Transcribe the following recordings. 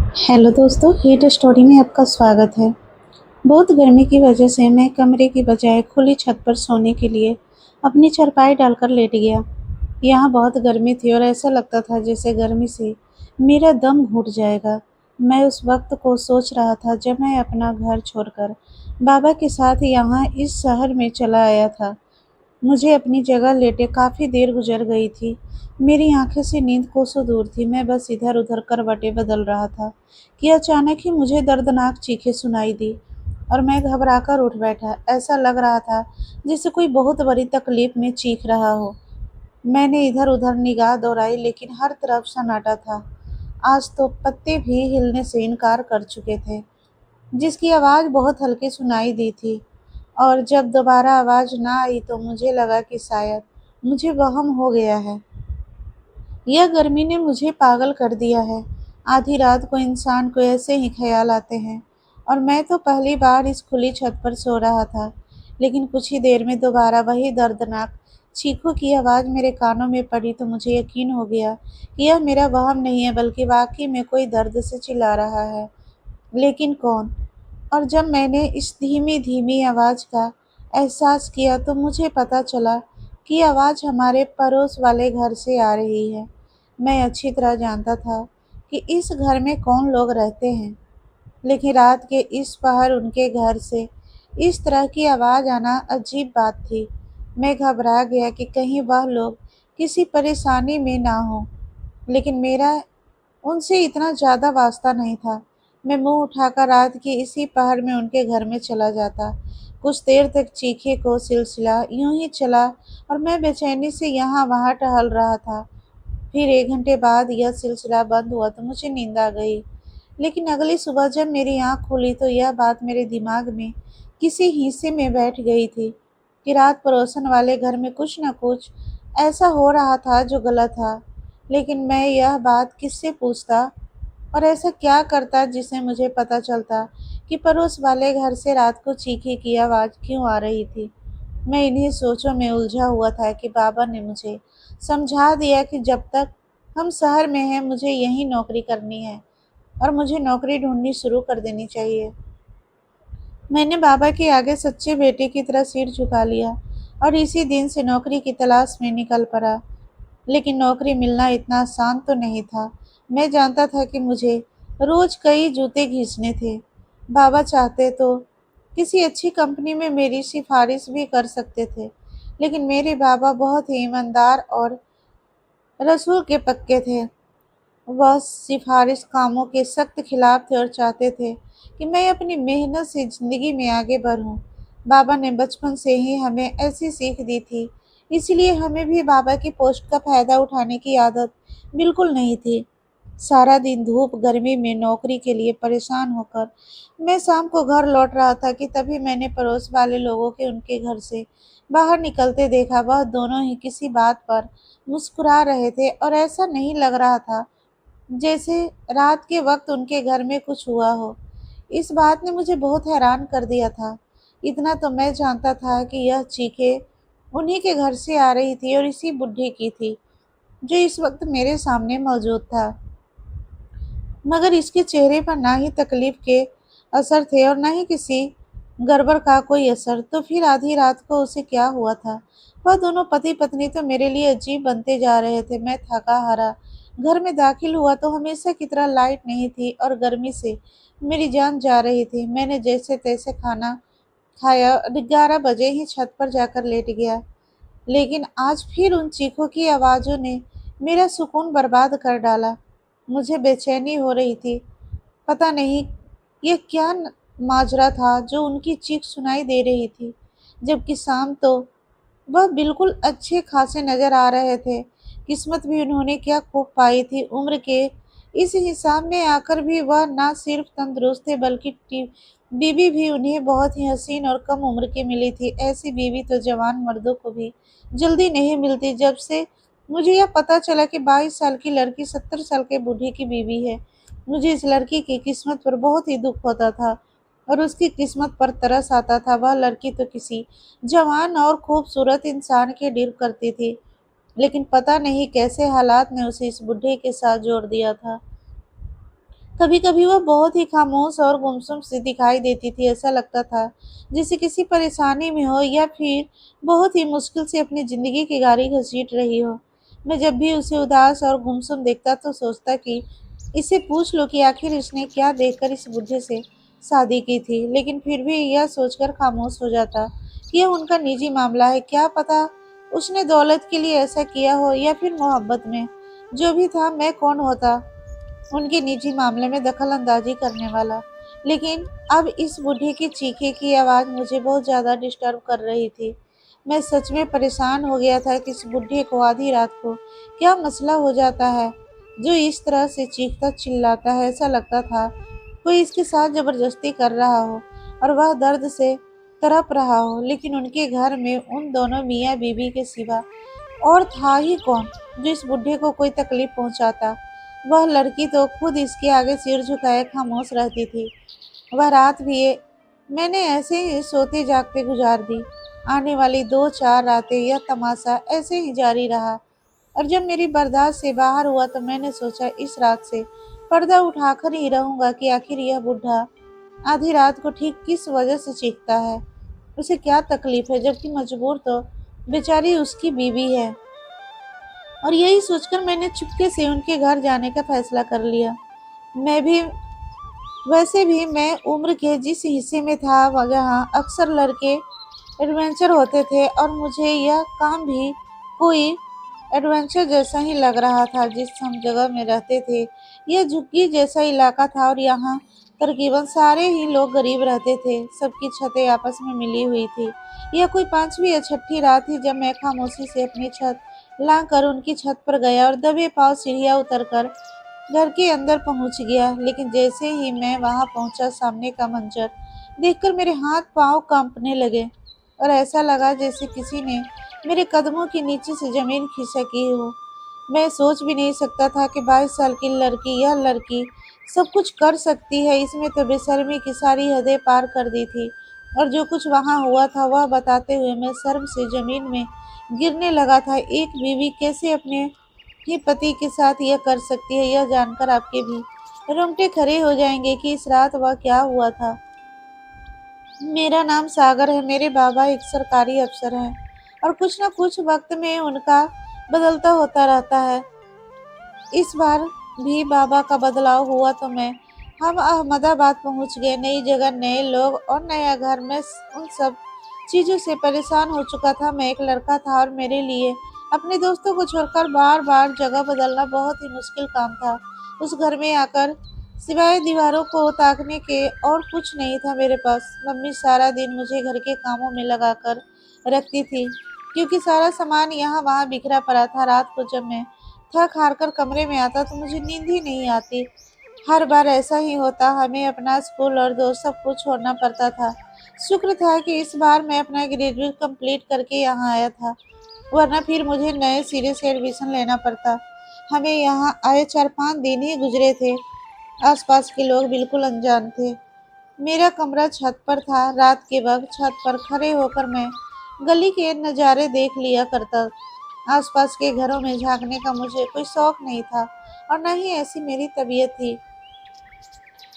Hello दोस्तों, hit story में आपका स्वागत है। बहुत गर्मी की वजह से मैं कमरे की बजाय खुली छत पर सोने के लिए अपनी चारपाई डालकर लेट गया। यहाँ बहुत गर्मी थी और ऐसा लगता था जैसे गर्मी से मेरा दम घुट जाएगा। मैं उस वक्त को सोच रहा था जब मैं अपना घर छोड़कर बाबा के साथ यहाँ इस शहर में चला आया था। मुझे अपनी जगह लेटे काफ़ी देर गुजर गई थी। मेरी आंखें से नींद कोसों दूर थी। मैं बस इधर-उधर करवटें बदल रहा था कि अचानक ही मुझे दर्दनाक चीखें सुनाई दी और मैं घबराकर उठ बैठा। ऐसा लग रहा था जैसे कोई बहुत बड़ी तकलीफ में चीख रहा हो। मैंने इधर-उधर निगाह दौड़ाई लेकिन हर तरफ सन्नाटा था। आज तो पत्ते भी हिलने से इनकार कर चुके थे। जिसकी आवाज़ बहुत हल्की सुनाई दी थी और जब दोबारा आवाज़ ना आई तो मुझे लगा कि शायद मुझे वहम हो गया है। यह गर्मी ने मुझे पागल कर दिया है। आधी रात को इंसान को ऐसे ही ख्याल आते हैं और मैं तो पहली बार इस खुली छत पर सो रहा था। लेकिन कुछ ही देर में दोबारा वही दर्दनाक चीखों की आवाज़ मेरे कानों में पड़ी तो मुझे यकीन हो गया कि यह मेरा वहम नहीं है बल्कि वाकई में कोई दर्द से चिल्ला रहा है। लेकिन कौन? और जब मैंने इस धीमी-धीमी आवाज़ का एहसास किया तो मुझे पता चला कि आवाज़ हमारे पड़ोस वाले घर से आ रही है। मैं अच्छी तरह जानता था कि इस घर में कौन लोग रहते हैं, लेकिन रात के इस पहर उनके घर से इस तरह की आवाज़ आना अजीब बात थी। मैं घबरा गया कि कहीं वह लोग किसी परेशानी में ना हों, लेकिन मेरा उनसे इतना ज़्यादा वास्ता नहीं था। मैं मुँह उठाकर रात की इसी पहर में उनके घर में चला जाता। कुछ देर तक चीखे को सिलसिला यूं ही चला और मैं बेचैनी से यहाँ-वहाँ टहल रहा था। फिर 1 घंटे बाद यह सिलसिला बंद हुआ तो मुझे नींद आ गई। लेकिन अगली सुबह जब मेरी आँख खुली तो यह बात मेरे दिमाग में किसी हिस्से में बैठ गई थी कि रात पड़ोसन वाले घर में कुछ न कुछ ऐसा हो रहा था जो गलत था। लेकिन मैं यह बात किससे पूछता और ऐसा क्या करता जिससे मुझे पता चलता कि पड़ोस वाले घर से रात को चीखे की आवाज़ क्यों आ रही थी। मैं इन्हीं सोचों में उलझा हुआ था कि बाबा ने मुझे समझा दिया कि जब तक हम शहर में हैं मुझे यहीं नौकरी करनी है और मुझे नौकरी ढूंढनी शुरू कर देनी चाहिए। मैंने बाबा के आगे सच्चे बेटे की तरह सिर झुका लिया और इसी दिन से नौकरी की तलाश में निकल पड़ा। लेकिन नौकरी मिलना इतना आसान तो नहीं था। मैं जानता था कि मुझे रोज़ कई जूते घिसने थे। बाबा चाहते तो किसी अच्छी कंपनी में मेरी सिफारिश भी कर सकते थे, लेकिन मेरे बाबा बहुत ही ईमानदार और रसूल के पक्के थे। वह सिफारिश कामों के सख्त खिलाफ थे और चाहते थे कि मैं अपनी मेहनत से ज़िंदगी में आगे बढ़ूं। बाबा ने बचपन से ही हमें ऐसी सीख दी थी, इसलिए हमें भी बाबा की पोस्ट का फ़ायदा उठाने की आदत बिल्कुल नहीं थी। सारा दिन धूप गर्मी में नौकरी के लिए परेशान होकर मैं शाम को घर लौट रहा था कि तभी मैंने पड़ोस वाले लोगों के उनके घर से बाहर निकलते देखा। वह दोनों ही किसी बात पर मुस्कुरा रहे थे और ऐसा नहीं लग रहा था जैसे रात के वक्त उनके घर में कुछ हुआ हो। इस बात ने मुझे बहुत हैरान कर दिया था। इतना तो मैं जानता था कि यह चीखें उन्हीं के घर से आ रही थी और इसी बुढ़ी की थी जो इस वक्त मेरे सामने मौजूद था। मगर इसके चेहरे पर ना ही तकलीफ के असर थे और ना ही किसी गड़बड़ का कोई असर। तो फिर आधी रात को उसे क्या हुआ था? वह दोनों पति पत्नी तो मेरे लिए अजीब बनते जा रहे थे। मैं थका हारा घर में दाखिल हुआ तो हमेशा की तरह लाइट नहीं थी और गर्मी से मेरी जान जा रही थी। मैंने जैसे तैसे खाना खाया और 11 बजे ही छत पर जाकर लेट गया। लेकिन आज फिर उन चीखों की आवाज़ों ने मेरा सुकून बर्बाद कर डाला। मुझे बेचैनी हो रही थी। पता नहीं ये क्या माजरा था जो उनकी चीख सुनाई दे रही थी, जबकि शाम तो वह बिल्कुल अच्छे खासे नज़र आ रहे थे। किस्मत भी उन्होंने क्या खूब पाई थी। उम्र के इस हिसाब में आकर भी वह ना सिर्फ तंदुरुस्त थे बल्कि बीवी भी उन्हें बहुत ही हसीन और कम उम्र की मिली थी। ऐसी बीवी तो जवान मर्दों को भी जल्दी नहीं मिलती। जब से मुझे यह पता चला कि 22 साल की लड़की 70 साल के बूढ़े की बीवी है, मुझे इस लड़की की किस्मत पर बहुत ही दुख होता था और उसकी किस्मत पर तरस आता था। वह लड़की तो किसी जवान और खूबसूरत इंसान की डील करती थी, लेकिन पता नहीं कैसे हालात ने उसे इस बुढ़े के साथ जोड़ दिया था। कभी कभी वह बहुत ही खामोश और गुमसुम सी दिखाई देती थी। ऐसा लगता था जैसे किसी परेशानी में हो या फिर बहुत ही मुश्किल से अपनी जिंदगी की गाड़ी घसीट रही हो। मैं जब भी उसे उदास और गुमसुम देखता तो सोचता कि इसे पूछ लो कि आखिर इसने क्या देखकर इस बुढ़े से शादी की थी, लेकिन फिर भी यह सोचकर खामोश हो जाता कि यह उनका निजी मामला है। क्या पता उसने दौलत के लिए ऐसा किया हो या फिर मोहब्बत में। जो भी था, मैं कौन होता उनके निजी मामले में दखल अंदाजी करने वाला। लेकिन अब इस बूढ़े की चीखे की आवाज़ मुझे बहुत ज़्यादा डिस्टर्ब कर रही थी। मैं सच में परेशान हो गया था कि इस बूढ़े को आधी रात को क्या मसला हो जाता है जो इस तरह से चीखता चिल्लाता है। ऐसा लगता था कोई इसके साथ जबरदस्ती कर रहा हो और वह दर्द से तड़प रहा हो। लेकिन उनके घर में उन दोनों मियाँ बीवी के सिवा और था ही कौन जो इस बुढ़े को कोई तकलीफ पहुंचाता। वह लड़की तो खुद इसके आगे सिर झुकाए खामोश रहती थी। वह रात भी मैंने ऐसे ही सोते जागते गुजार दी। आने वाली 2-4 रातें यह तमाशा ऐसे ही जारी रहा। और जब मेरी बर्दाश्त से बाहर हुआ तो मैंने सोचा इस रात से पर्दा उठाकर ही रहूंगा कि आखिर यह बुढ़ा आधी रात को ठीक किस वजह से चीखता है। उसे क्या तकलीफ है, जबकि मजबूर तो बेचारी उसकी बीवी है। और यही सोचकर मैंने चुपके से उनके घर जाने का फैसला कर लिया। मैं भी वैसे भी मैं उम्र के जिस हिस्से में था वहाँ अक्सर लड़के एडवेंचर होते थे और मुझे यह काम भी कोई एडवेंचर जैसा ही लग रहा था। जिस हम जगह में रहते थे यह झुग्गी जैसा इलाका था और यहाँ तकरीबन सारे ही लोग गरीब रहते थे। सबकी छतें आपस में मिली हुई थी। यह कोई 5वीं या 6ठी रात थी जब मैं खामोशी से अपनी छत लांघकर उनकी छत पर गया और दबे पांव सीढ़ियां उतरकर घर के अंदर पहुंच गया। लेकिन जैसे ही मैं वहां पहुंचा सामने का मंजर देखकर मेरे हाथ पांव कांपने लगे और ऐसा लगा जैसे किसी ने मेरे कदमों के नीचे से जमीन खिसकी हो। मैं सोच भी नहीं सकता था कि 22 साल की लड़की, यह लड़की सब कुछ कर सकती है। इसमें तो बेशर्मी की सारी हदें पार कर दी थी। और जो कुछ वहां हुआ था वह बताते हुए मैं शर्म से जमीन में गिरने लगा था। एक बीवी कैसे अपने ही पति के साथ यह कर सकती है, यह जानकर आपके भी रोंगटे खड़े हो जाएंगे कि इस रात वह क्या हुआ था। मेरा नाम सागर है। मेरे बाबा एक सरकारी अफसर हैं और कुछ न कुछ वक्त में उनका बदलता होता रहता है। इस बार भी बाबा का बदलाव हुआ तो हम अहमदाबाद पहुंच गए। नई जगह, नए लोग और नया घर। मैं उन सब चीज़ों से परेशान हो चुका था। मैं एक लड़का था और मेरे लिए अपने दोस्तों को छोड़कर बार बार जगह बदलना बहुत ही मुश्किल काम था। उस घर में आकर सिवाय दीवारों को ताकने के और कुछ नहीं था मेरे पास। मम्मी सारा दिन मुझे घर के कामों में लगा कर रखती थी क्योंकि सारा सामान यहाँ वहाँ बिखरा पड़ा था। रात को जब मैं थक हार कर कमरे में आता तो मुझे नींद ही नहीं आती। हर बार ऐसा ही होता, हमें अपना स्कूल और दोस्त सब कुछ छोड़ना पड़ता था। शुक्र था कि इस बार मैं अपना ग्रेजुएट कंप्लीट करके यहाँ आया था, वरना फिर मुझे नए सिरे से एडमिशन लेना पड़ता। हमें यहाँ आए 4-5 दिन ही गुजरे थे। आसपास के लोग बिल्कुल अनजान थे। मेरा कमरा छत पर था। रात के वक्त छत पर खड़े होकर मैं गली के नज़ारे देख लिया करता। आसपास के घरों में झांकने का मुझे कोई शौक नहीं था और न ही ऐसी मेरी तबीयत थी।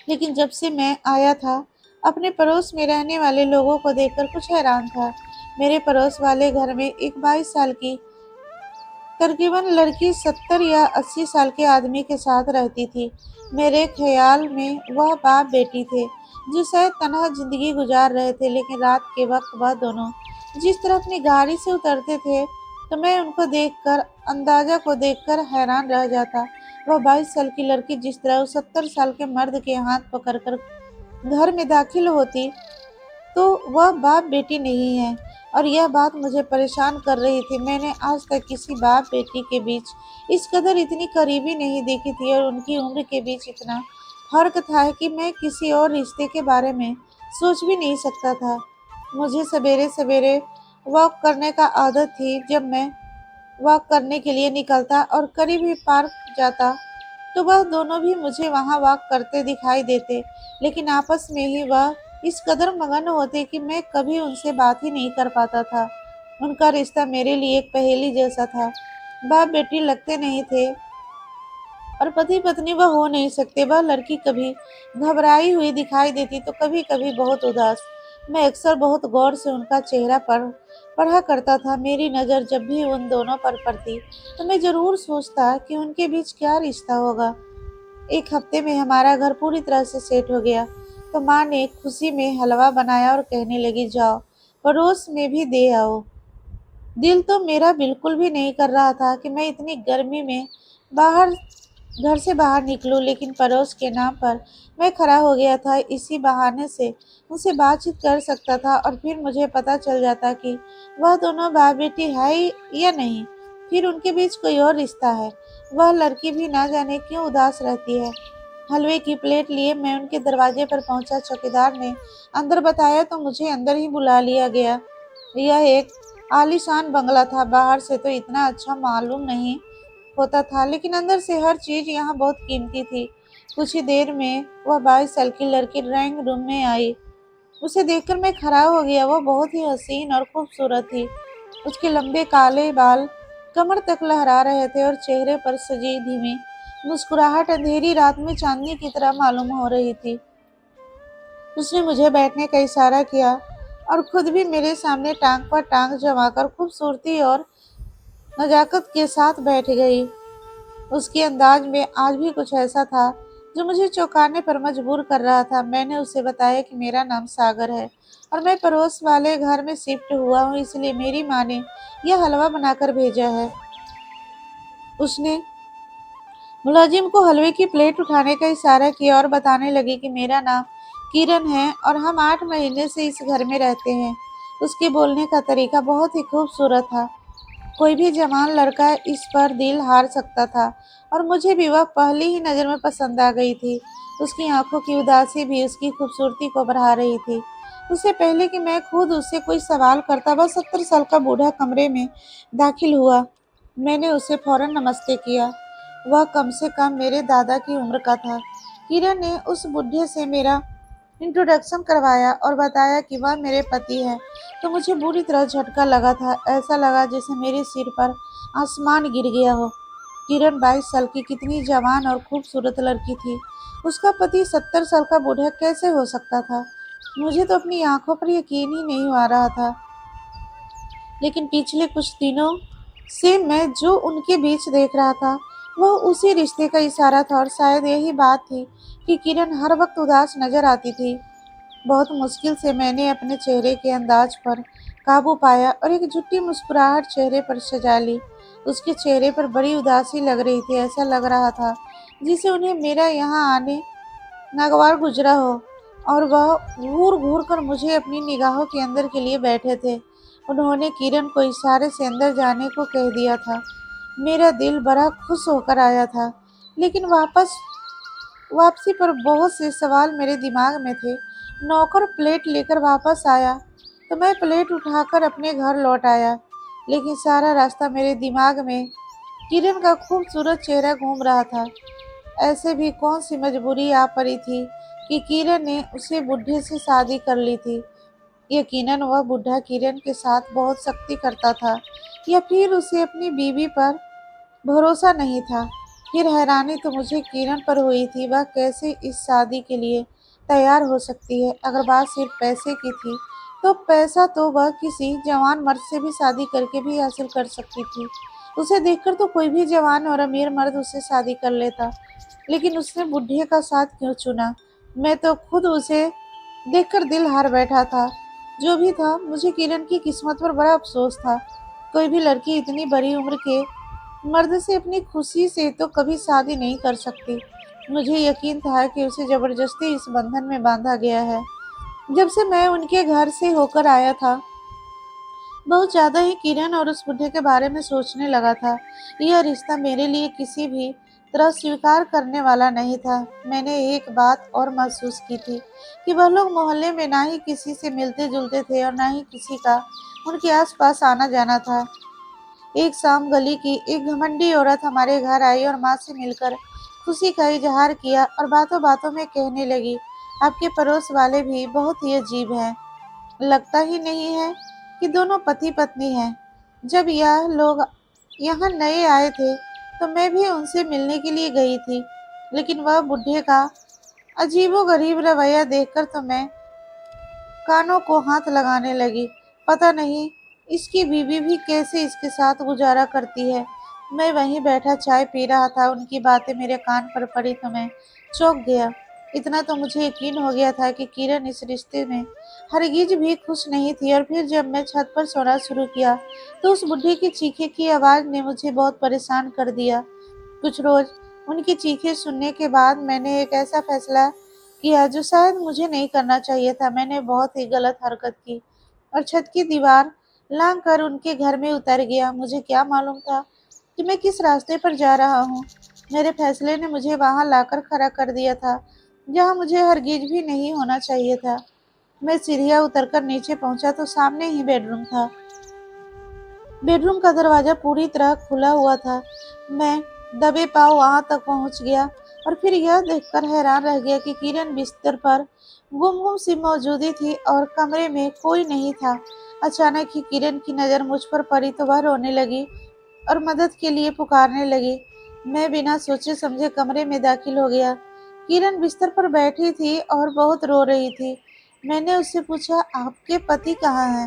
लेकिन जब से मैं आया था अपने पड़ोस में रहने वाले लोगों को देखकर कुछ हैरान था। मेरे पड़ोस वाले घर में एक 22 साल की तकरीबन लड़की 70 या 80 साल के आदमी के साथ रहती थी। मेरे ख्याल में वह बाप बेटी थे जो शायद तनहा जिंदगी गुजार रहे थे। लेकिन रात के वक्त वह दोनों जिस तरह अपनी गाड़ी से उतरते थे तो मैं उनको देखकर अंदाजा को देखकर हैरान रह जाता। वह 22 साल की लड़की जिस तरह उस 70 साल के मर्द के हाथ पकड़कर घर में दाखिल होती तो वह बाप बेटी नहीं है। और यह बात मुझे परेशान कर रही थी। मैंने आज तक किसी बाप बेटी के बीच इस कदर इतनी करीबी नहीं देखी थी और उनकी उम्र के बीच इतना फर्क था कि मैं किसी और रिश्ते के बारे में सोच भी नहीं सकता था। मुझे सवेरे सवेरे वॉक करने का आदत थी। जब मैं वॉक करने के लिए निकलता और करीब ही पार्क जाता तो वह दोनों भी मुझे वहां वॉक करते दिखाई देते। लेकिन आपस में ही वह इस कदर मगन होते कि मैं कभी उनसे बात ही नहीं कर पाता था। उनका रिश्ता मेरे लिए एक पहेली जैसा था। बाप बेटी लगते नहीं थे और पति पत्नी वह हो नहीं सकते। वह लड़की कभी घबराई हुई दिखाई देती तो कभी कभी बहुत उदास। मैं अक्सर बहुत गौर से उनका चेहरा पढ़ा करता था। मेरी नज़र जब भी उन दोनों पर पड़ती तो मैं जरूर सोचता कि उनके बीच क्या रिश्ता होगा। एक हफ्ते में हमारा घर पूरी तरह से सेट हो गया तो माँ ने खुशी में हलवा बनाया और कहने लगी, जाओ पड़ोस में भी दे आओ। दिल तो मेरा बिल्कुल भी नहीं कर रहा था कि मैं इतनी गर्मी में बाहर घर से बाहर निकलूं, लेकिन पड़ोस के नाम पर मैं खड़ा हो गया था। इसी बहाने से उनसे बातचीत कर सकता था और फिर मुझे पता चल जाता कि वह दोनों बाप बेटी है या नहीं। फिर उनके बीच कोई और रिश्ता है। वह लड़की भी ना जाने क्यों उदास रहती है। हलवे की प्लेट लिए मैं उनके दरवाजे पर पहुंचा। चौकीदार ने अंदर बताया तो मुझे अंदर ही बुला लिया गया। यह एक आलीशान बंगला था। बाहर से तो इतना अच्छा मालूम नहीं होता था, लेकिन अंदर से हर चीज यहाँ बहुत कीमती थी। कुछ ही देर में वह 22 साल की लड़की ड्राइंग रूम में आई। उसे देखकर मैं खड़ा हो गया। वह बहुत ही हसीन और खूबसूरत थी। उसके लंबे काले बाल कमर तक लहरा रहे थे और चेहरे पर सजी धीमी मुस्कुराहट अंधेरी रात में चांदनी की तरह मालूम हो रही थी। उसने मुझे बैठने का इशारा किया और खुद भी मेरे सामने टांग पर टांग जमाकर खूबसूरती और नजाकत के साथ बैठ गई। उसके अंदाज में आज भी कुछ ऐसा था जो मुझे चौंकाने पर मजबूर कर रहा था। मैंने उसे बताया कि मेरा नाम सागर है और मैं पड़ोस वाले घर में शिफ्ट हुआ हूँ, इसलिए मेरी माँ ने यह हलवा बनाकर भेजा है। उसने मुलाजिम को हलवे की प्लेट उठाने का इशारा किया और बताने लगी कि मेरा नाम किरण है और हम 8 महीने से इस घर में रहते हैं। उसके बोलने का तरीका बहुत ही खूबसूरत था। कोई भी जवान लड़का इस पर दिल हार सकता था और मुझे भी वह पहली ही नज़र में पसंद आ गई थी। उसकी आंखों की उदासी भी उसकी खूबसूरती को बढ़ा रही थी। उससे पहले कि मैं खुद उससे कोई सवाल करता, वह 70 साल का बूढ़ा कमरे में दाखिल हुआ। मैंने उसे फौरन नमस्ते किया। वह कम से कम मेरे दादा की उम्र का था। किरण ने उस बुढ़े से मेरा इंट्रोडक्शन करवाया और बताया कि वह मेरे पति है तो मुझे बुरी तरह झटका लगा था। ऐसा लगा जैसे मेरे सिर पर आसमान गिर गया हो। किरण 22 साल की कितनी जवान और खूबसूरत लड़की थी। उसका पति 70 साल का बूढ़ा कैसे हो सकता था। मुझे तो अपनी आंखों पर यकीन ही नहीं आ रहा था। लेकिन पिछले कुछ दिनों से मैं जो उनके बीच देख रहा था वह उसी रिश्ते का इशारा था और शायद यही बात थी कि किरण हर वक्त उदास नजर आती थी। बहुत मुश्किल से मैंने अपने चेहरे के अंदाज पर काबू पाया और एक झुट्टी मुस्कुराहट चेहरे पर सजा ली। उसके चेहरे पर बड़ी उदासी लग रही थी। ऐसा लग रहा था जिसे उन्हें मेरा यहाँ आने नागवार गुजरा हो और वह घूर घूर कर मुझे अपनी निगाहों के अंदर के लिए बैठे थे। उन्होंने किरण को इशारे से अंदर जाने को कह दिया था। मेरा दिल बड़ा खुश होकर आया था, लेकिन वापसी पर बहुत से सवाल मेरे दिमाग में थे। नौकर प्लेट लेकर वापस आया तो मैं प्लेट उठाकर अपने घर लौट आया, लेकिन सारा रास्ता मेरे दिमाग में किरण का खूबसूरत चेहरा घूम रहा था। ऐसे भी कौन सी मजबूरी आ पड़ी थी कि किरण ने उसे बुढ़े से शादी कर ली थी। यकीनन वह बुढ़ा किरण के साथ बहुत सख्ती करता था या फिर उसे अपनी बीवी पर भरोसा नहीं था। फिर हैरानी तो मुझे किरण पर हुई थी। वह कैसे इस शादी के लिए तैयार हो सकती है। अगर बात सिर्फ पैसे की थी तो पैसा तो वह किसी जवान मर्द से भी शादी करके भी हासिल कर सकती थी। उसे देखकर तो कोई भी जवान और अमीर मर्द उससे शादी कर लेता, लेकिन उसने बुढ़े का साथ क्यों चुना। मैं तो खुद उसे देखकर दिल हार बैठा था। जो भी था, मुझे किरण की किस्मत पर बड़ा अफसोस था। कोई भी लड़की इतनी बड़ी उम्र के मर्द से अपनी खुशी से तो कभी शादी नहीं कर सकती। मुझे यकीन था कि उसे जबरदस्ती इस बंधन में बांधा गया है। जब से मैं उनके घर से होकर आया था बहुत ज्यादा ही किरण और उस बुढ़े के बारे में सोचने लगा था। यह रिश्ता मेरे लिए किसी भी तरह स्वीकार करने वाला नहीं था। मैंने एक बात और महसूस की थी कि वह लोग मोहल्ले में ना ही किसी से मिलते जुलते थे और ना ही किसी का उनके आसपास आना जाना था। एक शाम गली की एक घमंडी औरत हमारे घर आई और माँ से मिलकर खुशी का इजहार किया और बातों बातों में कहने लगी, आपके पड़ोस वाले भी बहुत ही अजीब हैं। लगता ही नहीं है कि दोनों पति पत्नी हैं। जब यह लोग यहाँ नए आए थे तो मैं भी उनसे मिलने के लिए गई थी, लेकिन वह बुढ़े का अजीबोगरीब रवैया देखकर तो मैं कानों को हाथ लगाने लगी। पता नहीं इसकी बीवी भी कैसे इसके साथ गुजारा करती है। मैं वहीं बैठा चाय पी रहा था, उनकी बातें मेरे कान पर पड़ी तो मैं चौंक गया। इतना तो मुझे यकीन हो गया था कि किरण इस रिश्ते में हरगिज भी खुश नहीं थी। और फिर जब मैं छत पर सोना शुरू किया तो उस बुढ़े की चीखे की आवाज़ ने मुझे बहुत परेशान कर दिया। कुछ रोज उनकी चीखें सुनने के बाद मैंने एक ऐसा फैसला किया जो शायद मुझे नहीं करना चाहिए था। मैंने बहुत ही गलत हरकत की और छत की दीवार लांघ कर उनके घर में उतर गया। मुझे क्या मालूम था कि मैं किस रास्ते पर जा रहा हूँ। मेरे फैसले ने मुझे वहां लाकर खड़ा कर दिया था जहाँ मुझे हरगिज भी नहीं होना चाहिए था। मैं सीढ़ियाँ उतरकर नीचे पहुंचा तो सामने ही बेडरूम था। बेडरूम का दरवाजा पूरी तरह खुला हुआ था। मैं दबे पाँव वहां तक पहुंच गया और फिर यह देखकर हैरान रह गया कि किरण बिस्तर पर गुमगुम सी मौजूदी थी और कमरे में कोई नहीं था। अचानक ही किरण की नज़र मुझ पर पड़ी तो वह रोने लगी और मदद के लिए पुकारने लगी। मैं बिना सोचे समझे कमरे में दाखिल हो गया। किरण बिस्तर पर बैठी थी और बहुत रो रही थी। मैंने उससे पूछा, आपके पति कहाँ हैं?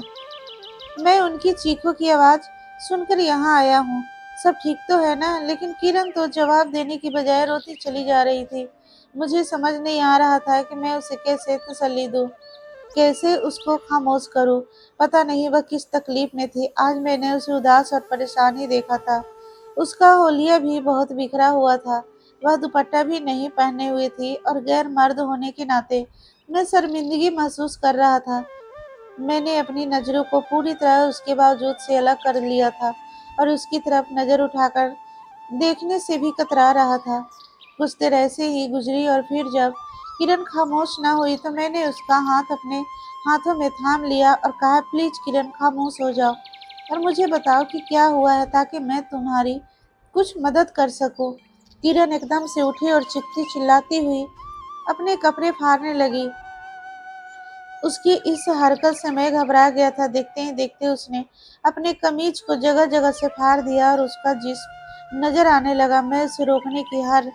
मैं उनकी चीखों की आवाज़ सुनकर यहाँ आया हूँ। सब ठीक तो है ना? लेकिन किरण तो जवाब देने की बजाय रोती चली जा रही थी। मुझे समझ नहीं आ रहा था कि मैं उसे कैसे तसल्ली दूँ, कैसे उसको खामोश करूँ। पता नहीं वह किस तकलीफ में थी। आज मैंने उसे उदास और परेशान ही देखा था। उसका होलिया भी बहुत बिखरा हुआ था। वह दुपट्टा भी नहीं पहने हुए थी और गैर मर्द होने के नाते मैं शर्मिंदगी महसूस कर रहा था। मैंने अपनी नज़रों को पूरी तरह उसके बावजूद से अलग कर लिया था और उसकी तरफ नज़र उठाकर देखने से भी कतरा रहा था। कुछ देर ऐसे ही गुजरी और फिर जब किरण खामोश न हुई तो मैंने उसका हाथ अपने हाथों में थाम लिया और कहा, प्लीज किरण, खामोश हो जाओ और मुझे बताओ कि क्या हुआ है ताकि मैं तुम्हारी कुछ मदद कर सकूं। किरण एकदम से उठी और चीखती चिल्लाती हुई अपने कपड़े फाड़ने लगी। उसकी इस हरकत से मैं घबरा गया था। देखते ही देखते उसने अपने कमीज को जगह जगह से फाड़ दिया और उसका जिस्म नजर आने लगा। मैं उसे रोकने की हर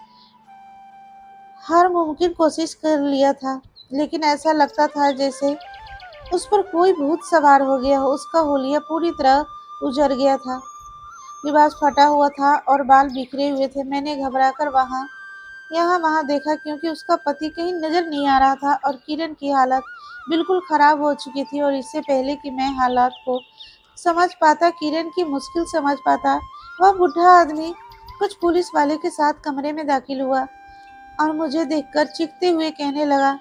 हर मुमकिन कोशिश कर लिया था, लेकिन ऐसा लगता था जैसे उस पर कोई भूत सवार हो गया हो। उसका होलिया पूरी तरह उजड़ गया था, लिबास फटा हुआ था और बाल बिखरे हुए थे। मैंने घबरा कर यहाँ वहाँ देखा क्योंकि उसका पति कहीं नजर नहीं आ रहा था और किरण की हालत बिल्कुल खराब हो चुकी थी। और इससे पहले कि मैं हालात को समझ पाता, किरण की मुश्किल समझ पाता, वह बुढ़ा आदमी कुछ पुलिस वाले के साथ कमरे में दाखिल हुआ और मुझे देखकर चीखते हुए कहने लगा,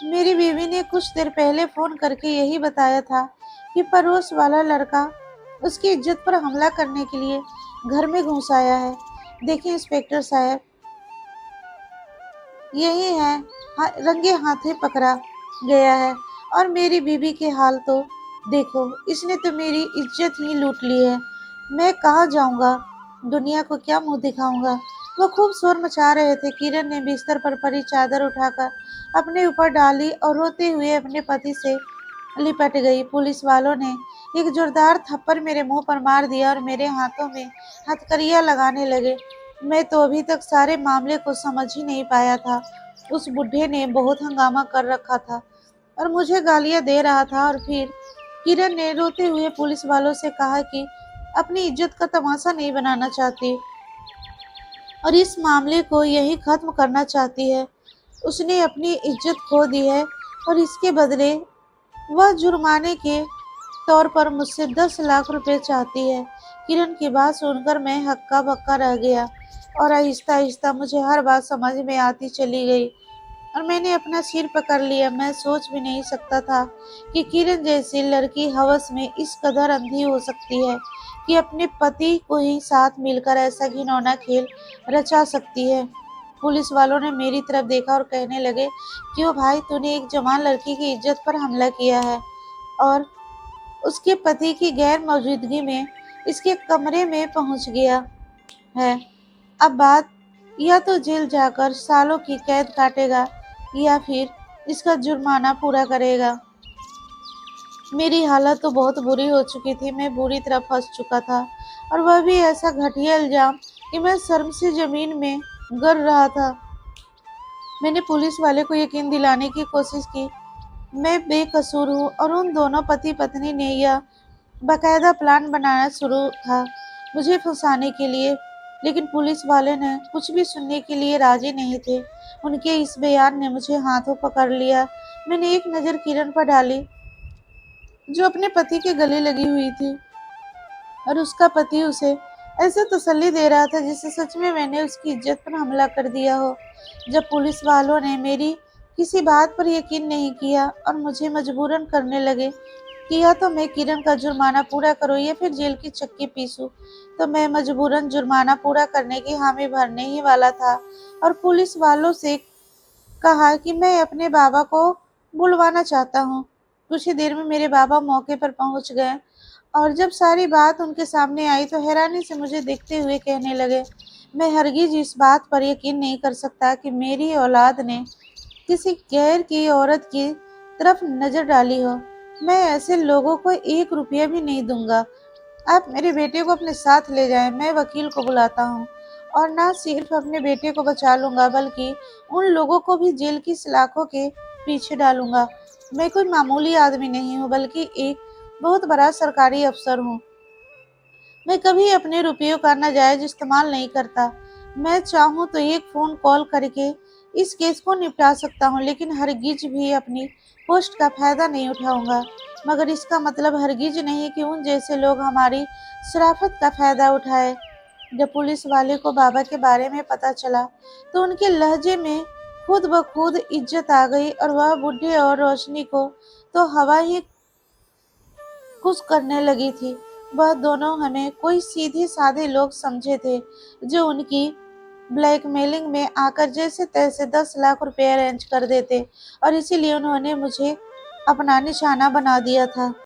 मेरी बीवी ने कुछ देर पहले फोन करके यही बताया था कि पड़ोस वाला लड़का उसकी इज्जत पर हमला करने के लिए घर में घुस आया है। देखिए इंस्पेक्टर साहब, यही है, रंगे हाथे पकड़ा गया है। और मेरी बीवी के हाल तो देखो, इसने तो मेरी इज्जत ही लूट ली है। मैं कहाँ जाऊंगा, दुनिया को क्या मुंह दिखाऊंगा। वो खूब शोर मचा रहे थे। किरण ने बिस्तर पर पड़ी चादर उठाकर अपने ऊपर डाली और रोते हुए अपने पति से लिपट गई। पुलिस वालों ने एक जोरदार थप्पड़ मेरे मुंह पर मार दिया और मेरे हाथों में हथकड़ियां लगाने लगे। मैं तो अभी तक सारे मामले को समझ ही नहीं पाया था। उस बुढ़े ने बहुत हंगामा कर रखा था और मुझे गालियां दे रहा था। और फिर किरण ने रोते हुए पुलिस वालों से कहा कि अपनी इज्जत का तमाशा नहीं बनाना चाहती और इस मामले को यही खत्म करना चाहती है। उसने अपनी इज्जत खो दी है और इसके बदले वह जुर्माने के तौर पर मुझसे 10 लाख रुपए चाहती है। किरण की बात सुनकर मैं हक्का बक्का रह गया और आहिस्ता आहिस्ता मुझे हर बात समझ में आती चली गई और मैंने अपना सिर पकड़ लिया। मैं सोच भी नहीं सकता था कि किरण जैसी लड़की हवस में इस कदर अंधी हो सकती है कि अपने पति को ही साथ मिलकर ऐसा घिनौना खेल रचा सकती है। पुलिस वालों ने मेरी तरफ देखा और कहने लगे, क्यों भाई, तूने एक जवान लड़की की इज्जत पर हमला किया है और उसके पति की गैर मौजूदगी में इसके कमरे में पहुंच गया है। अब बात या तो जेल जाकर सालों की कैद काटेगा या फिर इसका जुर्माना पूरा करेगा। मेरी हालत तो बहुत बुरी हो चुकी थी। मैं बुरी तरह फंस चुका था और वह भी ऐसा घटिया इल्जाम कि मैं शर्म से ज़मीन में गिर रहा था। मैंने पुलिस वाले को यकीन दिलाने की कोशिश की, मैं बेकसूर हूँ और उन दोनों पति-पत्नी ने यह बाकायदा प्लान बनाना शुरू था मुझे फंसाने के लिए। लेकिन पुलिस वाले ने कुछ भी सुनने के लिए राजी नहीं थे। उनके इस बयान ने मुझे हाथों पकड़ लिया। मैंने एक नज़र किरण पर डाली, जो अपने पति के गले लगी हुई थी, और उसका पति उसे ऐसे तसल्ली दे रहा था जैसे सच में मैंने उसकी इज्जत पर हमला कर दिया हो। जब पुलिस वालों ने मेरी किसी बात पर यकीन नहीं किया और मुझे मजबूरन करने लगे कि या तो मैं किरण का जुर्माना पूरा करूं या फिर जेल की चक्की पीसूं, तो मैं मजबूरन जुर्माना पूरा करने की हामी भरने ही वाला था और पुलिस वालों से कहा कि मैं अपने बाबा को बुलवाना चाहता हूँ। कुछ ही देर में मेरे बाबा मौके पर पहुँच गए और जब सारी बात उनके सामने आई तो हैरानी से मुझे देखते हुए कहने लगे, मैं हरगिज़ इस बात पर यकीन नहीं कर सकता कि मेरी औलाद ने किसी गैर की औरत की तरफ नज़र डाली हो। मैं ऐसे लोगों को 1 रुपया भी नहीं दूँगा। आप मेरे बेटे को अपने साथ ले जाएँ, मैं वकील को बुलाता हूँ और ना सिर्फ अपने बेटे को बचा लूँगा बल्कि उन लोगों को भी जेल की सलाखों के पीछे डालूँगा। मैं कोई मामूली आदमी नहीं हूँ बल्कि एक बहुत बड़ा सरकारी अफ़सर हूँ। मैं कभी अपने रुपयों का नाजायज़ इस्तेमाल नहीं करता। मैं चाहूँ तो एक फ़ोन कॉल करके इस केस को निपटा सकता हूँ, लेकिन हरगिज़ भी अपनी पोस्ट का फ़ायदा नहीं उठाऊँगा। मगर इसका मतलब हरगिज़ नहीं कि उन जैसे लोग हमारी शराफ़त का फ़ायदा उठाएँ। जब पुलिस वाले को बाबा के बारे में पता चला, तो उनके लहजे में खुद ब खुद इज़्ज़त आ गई और वह बूढ़े और रोशनी को तो हवा ही खुश करने लगी थी। वह दोनों हमें कोई सीधे-साधे लोग समझे थे, जो उनकी ब्लैकमेलिंग में आकर जैसे-तैसे 10 लाख रुपए अरेंज कर देते और इसीलिए उन्होंने मुझे अपना निशाना बना दिया था।